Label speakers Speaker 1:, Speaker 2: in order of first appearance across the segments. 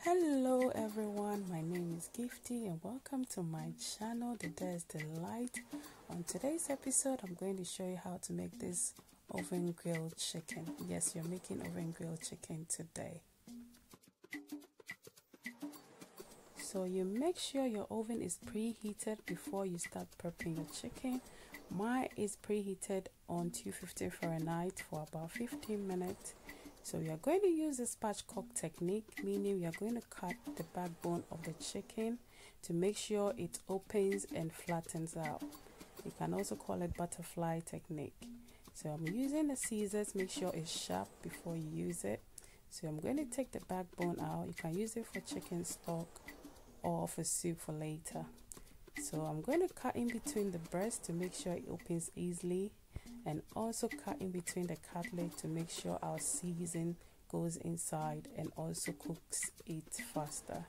Speaker 1: Hello everyone, my name is Gifty and welcome to my channel, The Dare's Delight. On today's episode, I'm going to show you how to make this oven grilled chicken. Yes, you're making oven grilled chicken today. So you make sure your oven is preheated before you start prepping your chicken. Mine is preheated on 250 Fahrenheit for about 15 minutes. So we are going to use the spatchcock technique, meaning we are going to cut the backbone of the chicken to make sure it opens and flattens out. You can also call it butterfly technique. So I'm using the scissors, make sure it's sharp before you use it. So I'm going to take the backbone out. You can use it for chicken stock or for soup for later. So I'm going to cut in between the breast to make sure it opens easily, and also cut in between the cutlet to make sure our season goes inside and also cooks it faster.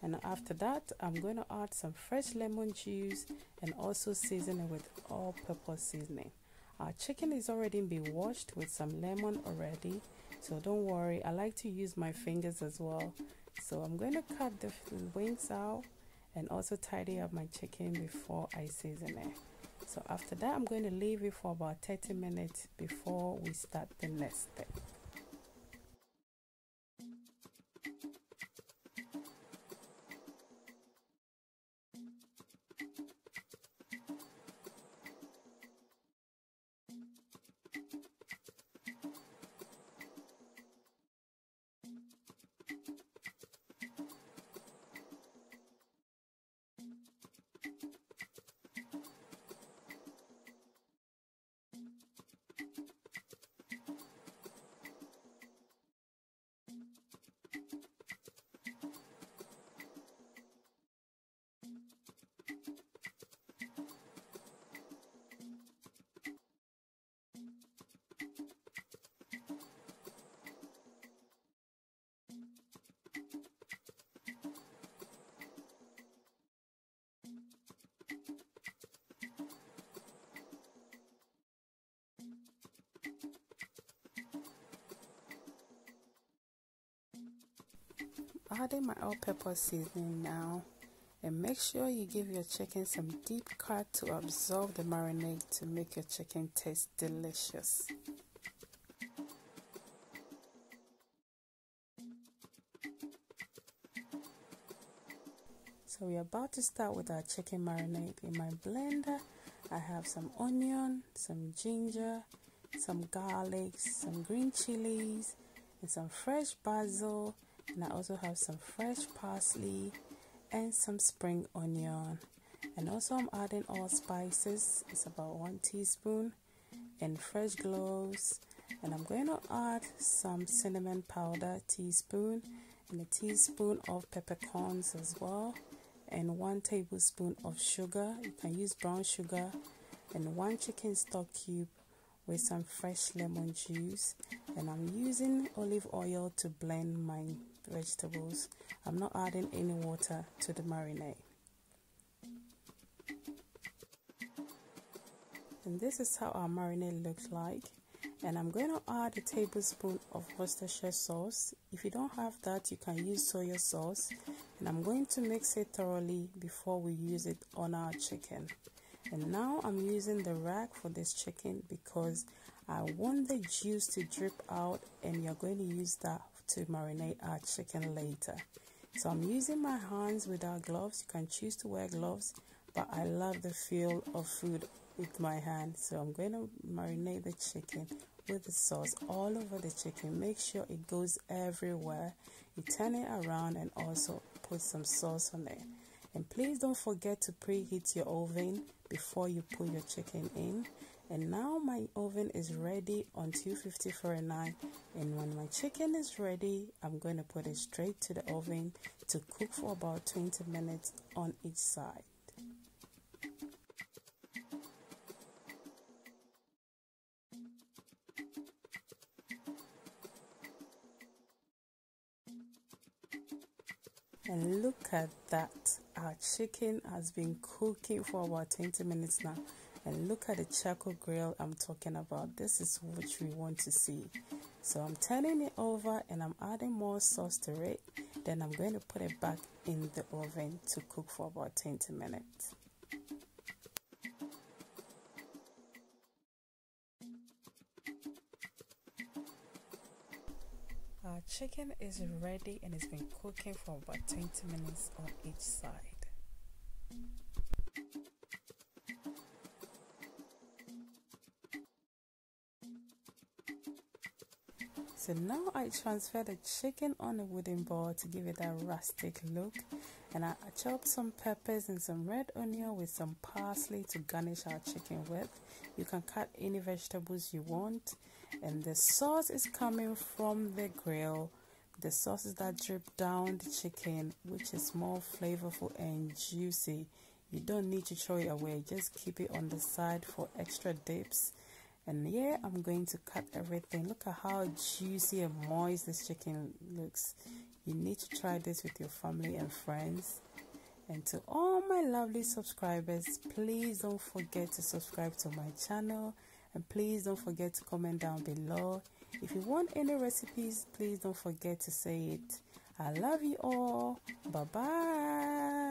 Speaker 1: And after that, I'm going to add some fresh lemon juice and also season it with all-purpose seasoning. Our chicken is already been washed with some lemon already, so don't worry, I like to use my fingers as well. So I'm going to cut the wings out and also tidy up my chicken before I season it. So after that, I'm going to leave it for about 30 minutes before we start the next step. Adding my all-purpose seasoning now, and make sure you give your chicken some deep cut to absorb the marinade to make your chicken taste delicious. So we're about to start with our chicken marinade. In my blender, I have some onion, some ginger, some garlic, some green chilies, and some fresh basil. And I also have some fresh parsley and some spring onion. And also I'm adding all spices. It's about 1 teaspoon and fresh cloves. And I'm going to add some cinnamon powder teaspoon and a teaspoon of peppercorns as well. And 1 tablespoon of sugar. You can use brown sugar. And 1 chicken stock cube with some fresh lemon juice. And I'm using olive oil to blend my vegetables. I'm not adding any water to the marinade. And this is how our marinade looks like. And I'm going to add a tablespoon of Worcestershire sauce. If you don't have that, you can use soya sauce. And I'm going to mix it thoroughly before we use it on our chicken. And now I'm using the rack for this chicken because I want the juice to drip out, and you're going to use that to marinate our chicken later. So I'm using my hands without gloves. You can choose to wear gloves, but I love the feel of food with my hands. So I'm going to marinate the chicken with the sauce all over the chicken. Make sure it goes everywhere. You turn it around and also put some sauce on it. And please don't forget to preheat your oven before you put your chicken in. And now my oven is ready on 250 Fahrenheit. And when my chicken is ready, I'm going to put it straight to the oven to cook for about 20 minutes on each side. And look at that, our chicken has been cooking for about 20 minutes now. And look at the charcoal grill I'm talking about. This is what we want to see. So I'm turning it over and I'm adding more sauce to it. Then I'm going to put it back in the oven to cook for about 20 minutes. Our chicken is ready and it's been cooking for about 20 minutes on each side. So now I transfer the chicken on a wooden bowl to give it that rustic look, and I chopped some peppers and some red onion with some parsley to garnish our chicken with. You can cut any vegetables you want, and the sauce is coming from the grill. The sauces that drip down the chicken, which is more flavorful and juicy. You don't need to throw it away, just keep it on the side for extra dips. And here I'm going to cut everything. Look at how juicy and moist this chicken looks. You need to try this with your family and friends. And to all my lovely subscribers, please don't forget to subscribe to my channel. And please don't forget to comment down below. If you want any recipes, please don't forget to say it. I love you all. Bye-bye.